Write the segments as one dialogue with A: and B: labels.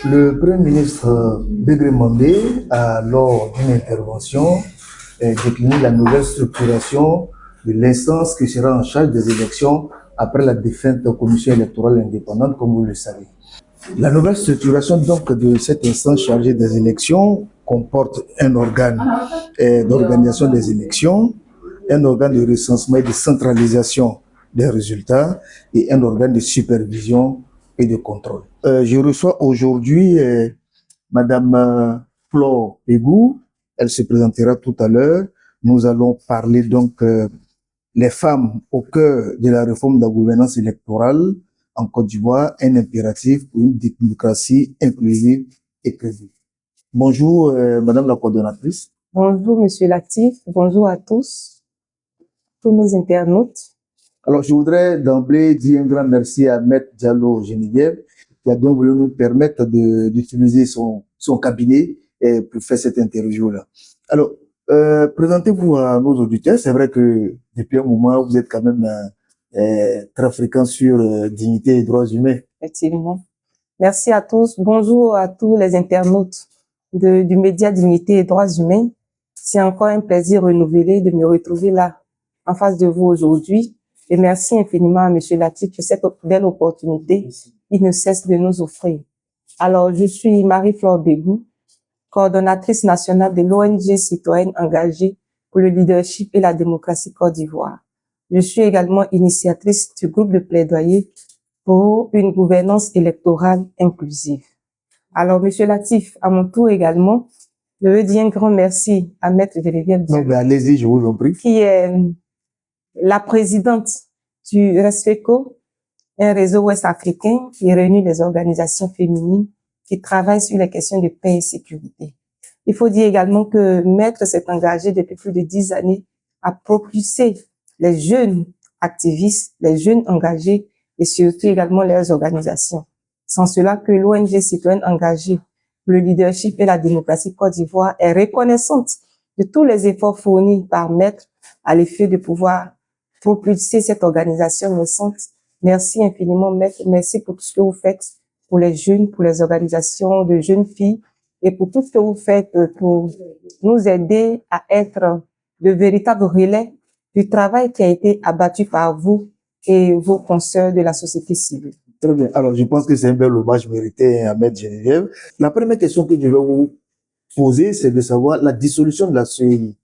A: Le Premier ministre Begré Mandé a, lors d'une intervention, décliné la nouvelle structuration de l'instance qui sera en charge des élections après la défunte commission électorale indépendante, comme vous le savez. La nouvelle structuration donc de cette instance chargée des élections comporte un organe d'organisation des élections, un organe de recensement et de centralisation des résultats et un organe de supervision et de contrôle. Je reçois aujourd'hui Madame Flore Pégou. Elle se présentera tout à l'heure. Nous allons parler donc les femmes au cœur de la réforme de la gouvernance électorale en Côte d'Ivoire, un impératif pour une démocratie inclusive et crédible. Bonjour Madame la coordonnatrice.
B: Bonjour Monsieur Latif, bonjour à tous nos internautes.
A: Alors, je voudrais d'emblée dire un grand merci à Maître Diallo Geneviève qui a bien voulu nous permettre d'utiliser son cabinet pour faire cette interview-là. Alors, présentez-vous à nos auditeurs. C'est vrai que depuis un moment, vous êtes quand même très fréquent sur dignité et droits humains.
B: Effectivement. Merci à tous. Bonjour à tous les internautes du média Dignité et droits humains. C'est encore un plaisir renouvelé de me retrouver là, en face de vous aujourd'hui. Et merci infiniment à Monsieur Latif pour cette belle opportunité. Il ne cesse de nous offrir. Alors, je suis Marie-Flore Pégou, coordonnatrice nationale de l'ONG citoyenne engagée pour le leadership et la démocratie Côte d'Ivoire. Je suis également initiatrice du groupe de plaidoyer pour une gouvernance électorale inclusive. Alors, Monsieur Latif, à mon tour également, je veux dire un grand merci à Maître Geneviève
A: Non, mais allez-y, je vous en prie.
B: Qui est la présidente du RESFECO, un réseau ouest-africain qui réunit les organisations féminines qui travaillent sur les questions de paix et sécurité. Il faut dire également que Maître s'est engagé depuis plus de 10 années à propulser les jeunes activistes, les jeunes engagés et surtout également leurs organisations. Sans cela que l'ONG citoyenne engagée pour le leadership et la démocratie Côte d'Ivoire est reconnaissante de tous les efforts fournis par Maître à l'effet de pouvoir propulser cette organisation naissante. Merci infiniment, Maître. Merci pour tout ce que vous faites pour les jeunes, pour les organisations de jeunes filles et pour tout ce que vous faites pour nous aider à être de véritables relais du travail qui a été abattu par vous et vos consoeurs de la société civile.
A: Très bien. Alors, je pense que c'est un bel hommage mérité à Maître Geneviève. La première question que je vais vous poser, c'est de savoir la dissolution de la CEI.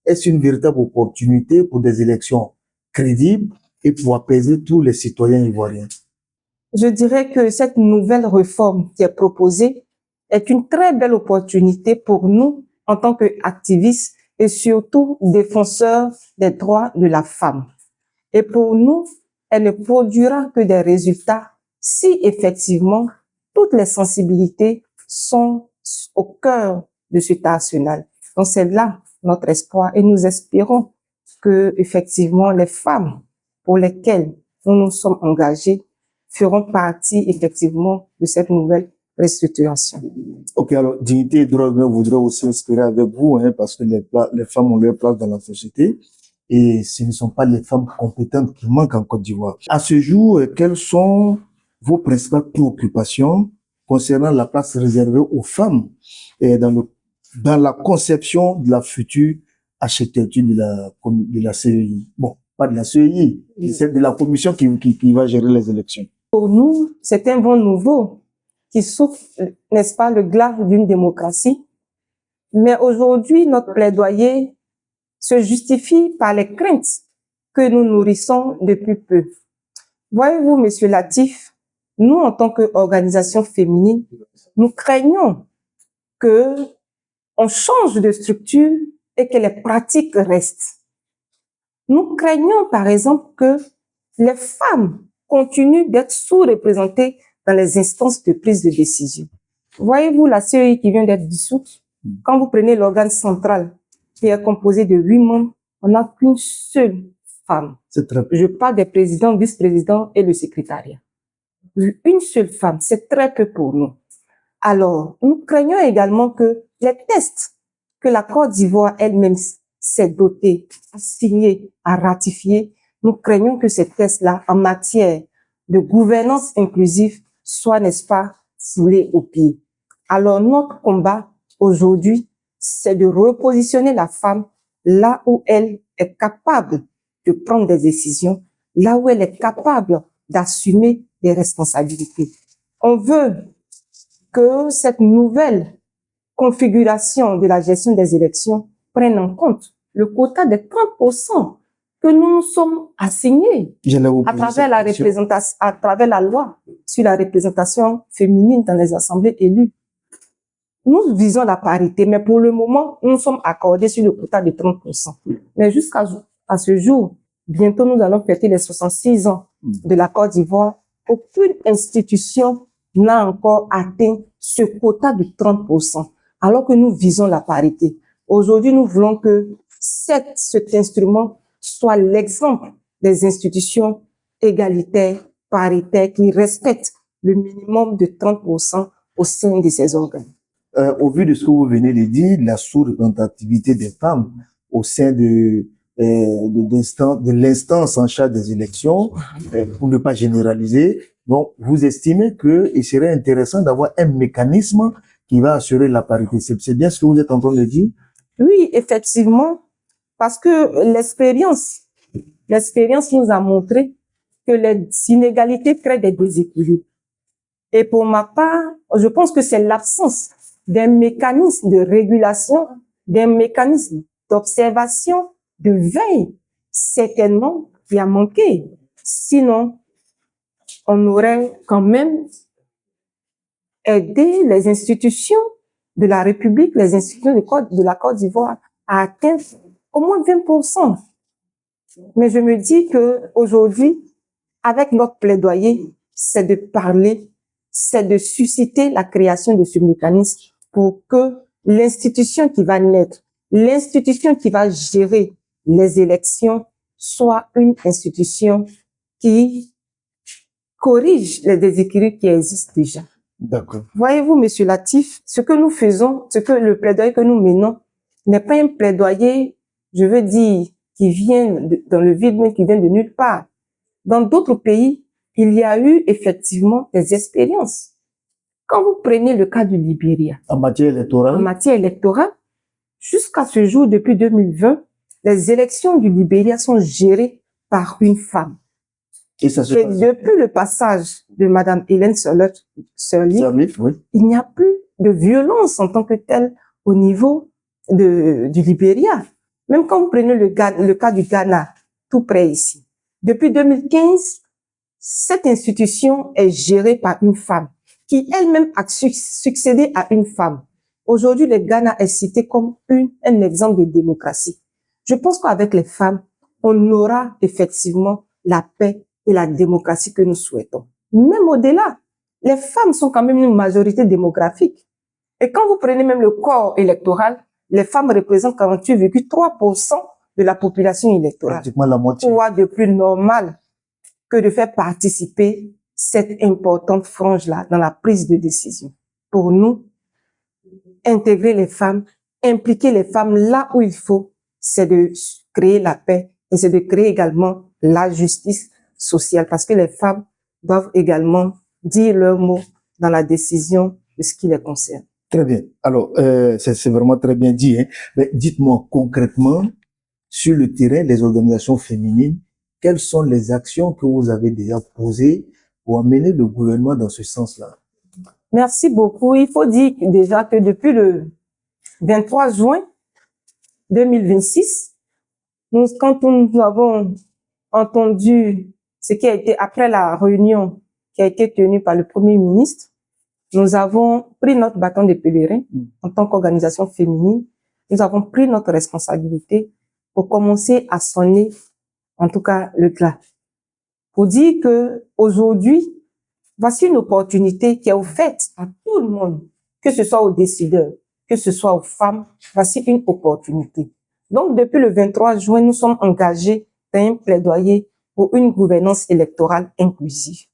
A: Est-ce une véritable opportunité pour des élections crédibles et pour apaiser tous les citoyens ivoiriens?
B: Je dirais que cette nouvelle réforme qui est proposée est une très belle opportunité pour nous en tant qu'activistes et surtout défenseurs des droits de la femme. Et pour nous, elle ne produira que des résultats si effectivement toutes les sensibilités sont au cœur de cet arsenal. Donc c'est là notre espoir et nous espérons que effectivement les femmes pour lesquelles nous nous sommes engagés feront partie effectivement de cette nouvelle restructuration.
A: Ok, alors Dignité et droits humains voudrait aussi inspirer avec vous, parce que les femmes ont leur place dans la société et ce ne sont pas les femmes compétentes qui manquent en Côte d'Ivoire. À ce jour, quelles sont vos principales préoccupations concernant la place réservée aux femmes dans la conception de la future architecture de la CEI? Bon, pas de la CEI, c'est de la commission qui va gérer les élections.
B: Pour nous, c'est un vent nouveau qui souffle, n'est-ce pas, le glas d'une démocratie. Mais aujourd'hui, notre plaidoyer se justifie par les craintes que nous nourrissons depuis peu. Voyez-vous, Monsieur Latif, nous, en tant qu'organisation féminine, nous craignons que on change de structure et que les pratiques restent. Nous craignons, par exemple, que les femmes continuent d'être sous-représentées dans les instances de prise de décision. Voyez-vous la CEI qui vient d'être dissoute? Quand vous prenez l'organe central, qui est composé de 8 membres, on n'a qu'une seule femme. Je parle des présidents, vice-présidents et le secrétariat. Une seule femme, c'est très peu pour nous. Alors, nous craignons également que les tests que la Côte d'Ivoire elle-même s'est dotée, a signé, a ratifié, nous craignons que ces tests-là, en matière de gouvernance inclusive, soient, n'est-ce pas, foulés aux pieds. Alors, notre combat aujourd'hui, c'est de repositionner la femme là où elle est capable de prendre des décisions, là où elle est capable d'assumer des responsabilités. On veut que cette nouvelle configuration de la gestion des élections prenne en compte le quota de 30% que nous nous sommes assignés à travers la loi sur la représentation féminine dans les assemblées élues. Nous visons la parité, mais pour le moment, nous sommes accordés sur le quota de 30%. Mais jusqu'à ce jour, bientôt nous allons fêter les 66 ans de la Côte d'Ivoire. Aucune institution n'a encore atteint ce quota de 30%, alors que nous visons la parité. Aujourd'hui, nous voulons que cet instrument soit l'exemple des institutions égalitaires, paritaires, qui respectent le minimum de 30% au sein de ces organes.
A: Au vu de ce que vous venez de dire, la sous-représentativité des femmes au sein de l'instance en charge des élections, pour ne pas généraliser, donc vous estimez qu'il serait intéressant d'avoir un mécanisme qui va assurer la parité. C'est bien ce que vous êtes en train de dire?
B: Oui, effectivement, parce que l'expérience nous a montré que les inégalités créent des déséquilibres. Et pour ma part, je pense que c'est l'absence d'un mécanisme de régulation, d'un mécanisme d'observation, de veille, certainement, qui a manqué. Sinon, on aurait quand même aidé les institutions de la République, les institutions de la Côte d'Ivoire à atteindre au moins 20%. Mais je me dis que aujourd'hui, avec notre plaidoyer, c'est de parler, c'est de susciter la création de ce mécanisme pour que l'institution qui va naître, l'institution qui va gérer les élections soit une institution qui corrige les déséquilibres qui existent déjà.
A: D'accord.
B: Voyez-vous, Monsieur Latif, ce que nous faisons, le plaidoyer que nous menons, n'est pas un plaidoyer, je veux dire, qui vient dans le vide, mais qui vient de nulle part. Dans d'autres pays, il y a eu effectivement des expériences. Quand vous prenez le cas du Libéria,
A: en matière
B: électorale, jusqu'à ce jour, depuis 2020, les élections du Libéria sont gérées par une femme. Et depuis le passage de Madame Hélène Sirleaf, oui, il n'y a plus de violence en tant que telle au niveau du Libéria. Même quand vous prenez le cas du Ghana, tout près ici. Depuis 2015, cette institution est gérée par une femme qui elle-même a succédé à une femme. Aujourd'hui, le Ghana est cité comme un exemple de démocratie. Je pense qu'avec les femmes, on aura effectivement la paix et la démocratie que nous souhaitons. Même au-delà, les femmes sont quand même une majorité démographique. Et quand vous prenez même le corps électoral, les femmes représentent 48,3% de la population électorale.
A: Pratiquement la moitié.
B: Quoi de plus normal que de faire participer cette importante frange-là dans la prise de décision. Pour nous, intégrer les femmes, impliquer les femmes là où il faut, c'est de créer la paix et c'est de créer également la justice sociale parce que les femmes doivent également dire leur mot dans la décision de ce qui les concerne.
A: Très bien. Alors, c'est vraiment très bien dit. Hein. Mais dites-moi concrètement, sur le terrain, les organisations féminines, quelles sont les actions que vous avez déjà posées pour amener le gouvernement dans ce sens-là?
B: Merci beaucoup. Il faut dire déjà que depuis le 23 juin 2026, quand nous avons entendu ce qui a été après la réunion qui a été tenue par le Premier ministre, nous avons pris notre bâton de pèlerin en tant qu'organisation féminine. Nous avons pris notre responsabilité pour commencer à sonner, en tout cas, le glas. Pour dire que aujourd'hui, voici une opportunité qui est offerte à tout le monde, que ce soit aux décideurs, que ce soit aux femmes, voici une opportunité. Donc, depuis le 23 juin, nous sommes engagés dans un plaidoyer pour une gouvernance électorale inclusive.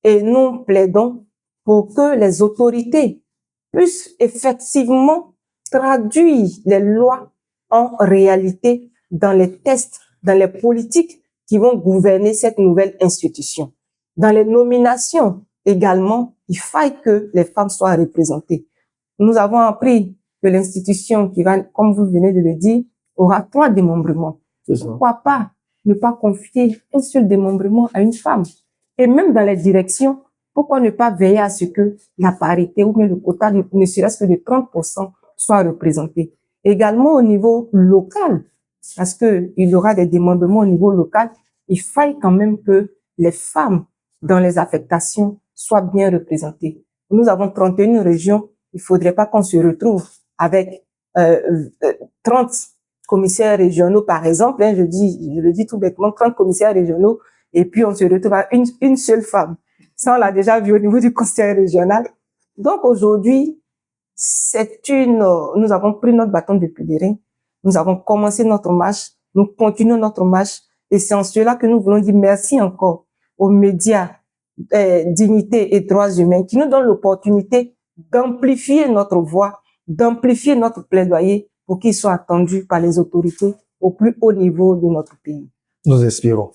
B: Et nous plaidons pour que les autorités puisse effectivement traduire les lois en réalité dans les tests, dans les politiques qui vont gouverner cette nouvelle institution. Dans les nominations également, il faille que les femmes soient représentées. Nous avons appris que l'institution qui va, comme vous venez de le dire, aura 3 démembrements. Pourquoi pas ne pas confier un seul démembrement à une femme? Et même dans les directions, pourquoi ne pas veiller à ce que la parité ou même le quota, ne serait-ce que de 30%, soit représenté? Également au niveau local, parce que il y aura des démembrements au niveau local, il faille quand même que les femmes dans les affectations soient bien représentées. Nous avons 31 régions, il faudrait pas qu'on se retrouve avec 30 commissaires régionaux, par exemple, hein, je le dis tout bêtement, 30 commissaires régionaux, et puis on se retrouve à une seule femme. Ça, on l'a déjà vu au niveau du conseil régional. Donc aujourd'hui, nous avons pris notre bâton de pèlerin, nous avons commencé notre marche, nous continuons notre marche, et c'est en cela que nous voulons dire merci encore aux médias, dignité et droits humains, qui nous donnent l'opportunité d'amplifier notre voix, d'amplifier notre plaidoyer pour qu'il soit attendu par les autorités au plus haut niveau de notre pays.
A: Nous espérons.